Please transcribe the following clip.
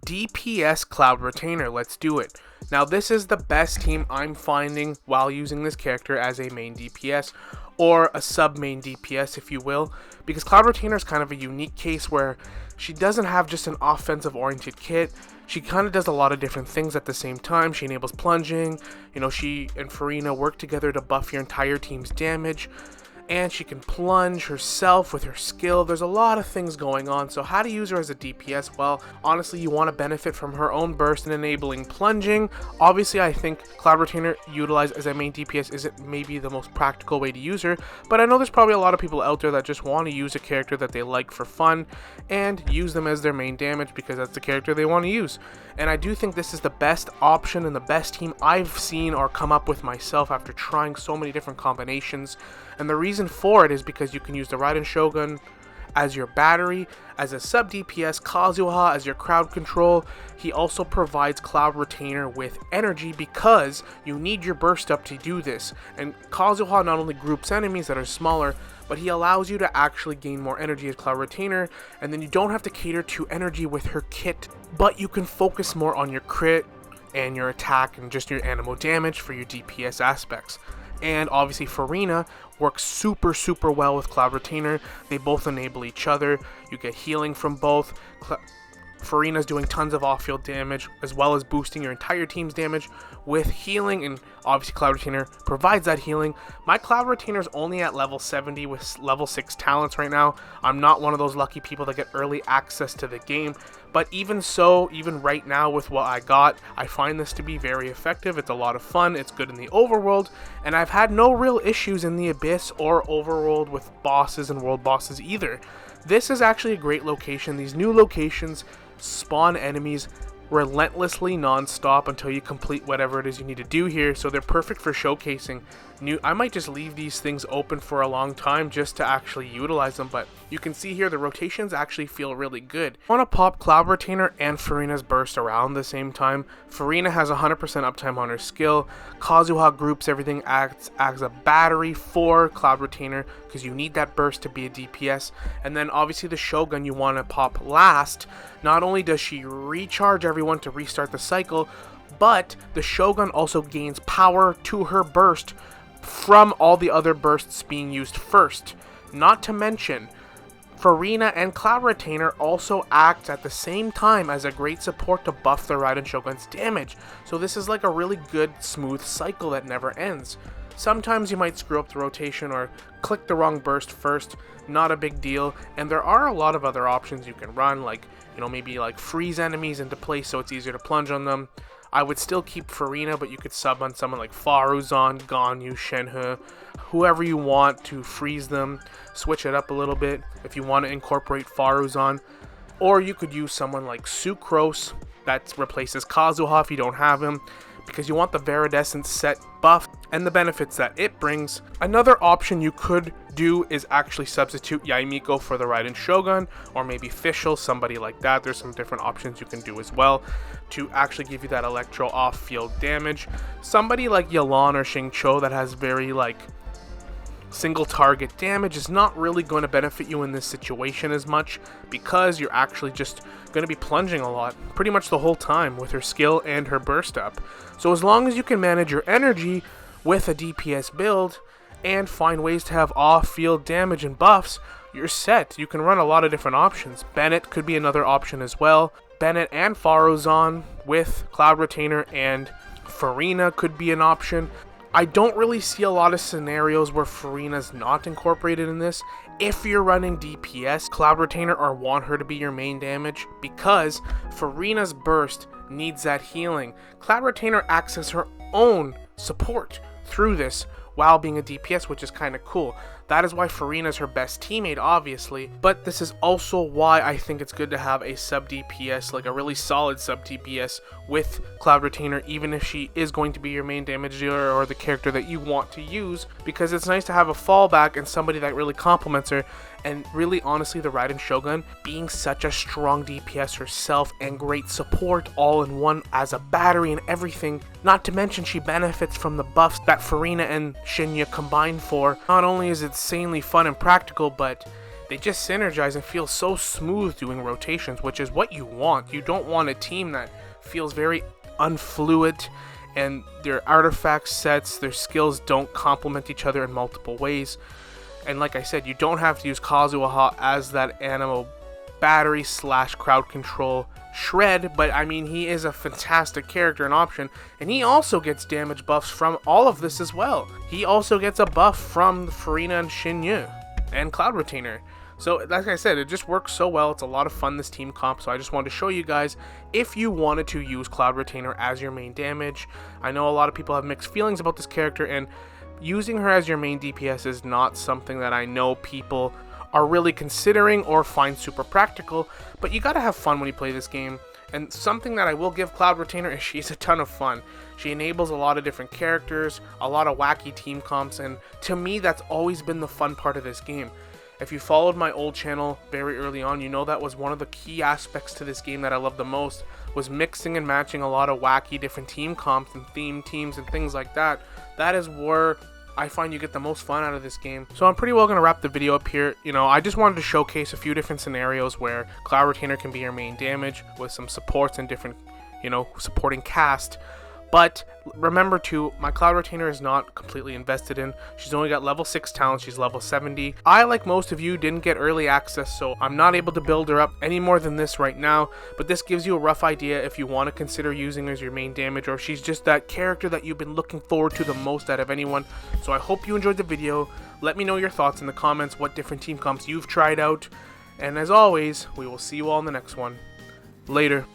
DPS Cloud Retainer, let's do it. Now this is the best team I'm finding while using this character as a main DPS, or a sub-main DPS if you will, because Cloud Retainer is kind of a unique case where she doesn't have just an offensive oriented kit. She kind of does a lot of different things at the same time. She enables plunging, she and Furina work together to buff your entire team's damage, and she can plunge herself with her skill. There's a lot of things going on. So how to use her as a DPS? Well, honestly, you want to benefit from her own burst and enabling plunging. Obviously, I think Cloud Retainer utilized as a main DPS isn't maybe the most practical way to use her, but I know there's probably a lot of people out there that just want to use a character that they like for fun and use them as their main damage because that's the character they want to use. And I do think this is the best option and the best team I've seen or come up with myself after trying so many different combinations. And the reason for it is because you can use the Raiden Shogun as your battery, as a sub DPS, Kazuha as your crowd control. He also provides Cloud Retainer with energy because you need your burst up to do this. And Kazuha not only groups enemies that are smaller, but he allows you to actually gain more energy as Cloud Retainer, and then you don't have to cater to energy with her kit, but you can focus more on your crit and your attack and just your animal damage for your DPS aspects. And obviously Furina works super well with Cloud Retainer. They both enable each other. You get healing from both. Furina's doing tons of off-field damage as well as boosting your entire team's damage with healing, and obviously Cloud Retainer provides that healing. My Cloud Retainer is only at level 70 with level 6 talents right now. I'm not one of those lucky people that get early access to the game, but even so, even right now with what I got, I find this to be very effective. It's a lot of fun, it's good in the overworld, and I've had no real issues in the Abyss or overworld with bosses and world bosses either. This is actually a great location. These new locations spawn enemies relentlessly non-stop until you complete whatever it is you need to do here, so they're perfect for showcasing new. I might just leave these things open for a long time just to actually utilize them, but you can see here the rotations actually feel really good. I want to pop Cloud Retainer and Furina's burst around the same time. Furina has 100% uptime on her skill. Kazuha groups everything, acts as a battery for Cloud Retainer because you need that burst to be a DPS. And then obviously the Shogun you want to pop last. Not only does she recharge everyone to restart the cycle, but the Shogun also gains power to her burst from all the other bursts being used first. Not to mention, Furina and Cloud Retainer also act at the same time as a great support to buff the Raiden Shogun's damage. So this is like a really good smooth cycle that never ends. Sometimes you might screw up the rotation or click the wrong burst first, not a big deal, and there are a lot of other options you can run, like maybe like freeze enemies into place so it's easier to plunge on them. I would still keep Furina, but you could sub on someone like Faruzan, Ganyu, Shenhe, whoever you want to freeze them. Switch it up a little bit if you want to incorporate Faruzan. Or you could use someone like Sucrose that replaces Kazuha if you don't have him, because you want the Viridescent set buff and the benefits that it brings. Another option you could do is actually substitute Yaimiko for the Raiden Shogun, or maybe Fischl, somebody like that. There's some different options you can do as well to actually give you that electro off-field damage. Somebody like Yelan or Xingqiu that has very single target damage is not really going to benefit you in this situation as much, because you're actually just going to be plunging a lot pretty much the whole time with her skill and her burst up. So as long as you can manage your energy with a DPS build and find ways to have off-field damage and buffs, you're set. You can run a lot of different options. Bennett could be another option as well. Bennett and Faruzan with Cloud Retainer and Furina could be an option. I don't really see a lot of scenarios where Furina's not incorporated in this if you're running DPS, Cloud Retainer, or want her to be your main damage, because Furina's burst needs that healing. Cloud Retainer acts as her own support through this while being a DPS, which is kind of cool. That is why Furina is her best teammate, obviously, but this is also why I think it's good to have a sub DPS, like a really solid sub DPS with Cloud Retainer, even if she is going to be your main damage dealer or the character that you want to use, because it's nice to have a fallback and somebody that really complements her. And really, honestly, the Raiden Shogun being such a strong DPS herself and great support all in one as a battery and everything, not to mention she benefits from the buffs that Furina and Xianyun combine for. Not only is it insanely fun and practical, but they just synergize and feel so smooth doing rotations, which is what you want. You don't want a team that feels very unfluid and their artifact sets, their skills don't complement each other in multiple ways. And like I said, you don't have to use Kazuha as that Anemo battery / crowd control shred, but I mean, he is a fantastic character and option, and he also gets damage buffs from all of this as well. He also gets a buff from Furina and Xianyun and Cloud Retainer. So like I said, it just works so well. It's a lot of fun, this team comp, so I just wanted to show you guys if you wanted to use Cloud Retainer as your main damage. I know a lot of people have mixed feelings about this character, and using her as your main DPS is not something that I know people are really considering or find super practical, but you gotta have fun when you play this game. And something that I will give Cloud Retainer is she's a ton of fun. She enables a lot of different characters, a lot of wacky team comps, and to me that's always been the fun part of this game. If you followed my old channel very early on, you know that was one of the key aspects to this game that I loved the most, was mixing and matching a lot of wacky different team comps and theme teams and things like that. That is where I find you get the most fun out of this game. So I'm pretty well going to wrap the video up here. You know, I just wanted to showcase a few different scenarios where Cloud Retainer can be your main damage with some supports and different, you know, supporting cast. But remember too, my Cloud Retainer is not completely invested in. She's only got level 6 talent, she's level 70. I, like most of you, didn't get early access, so I'm not able to build her up any more than this right now. But this gives you a rough idea if you want to consider using her as your main damage, or if she's just that character that you've been looking forward to the most out of anyone. So I hope you enjoyed the video. Let me know your thoughts in the comments, what different team comps you've tried out. And as always, we will see you all in the next one. Later.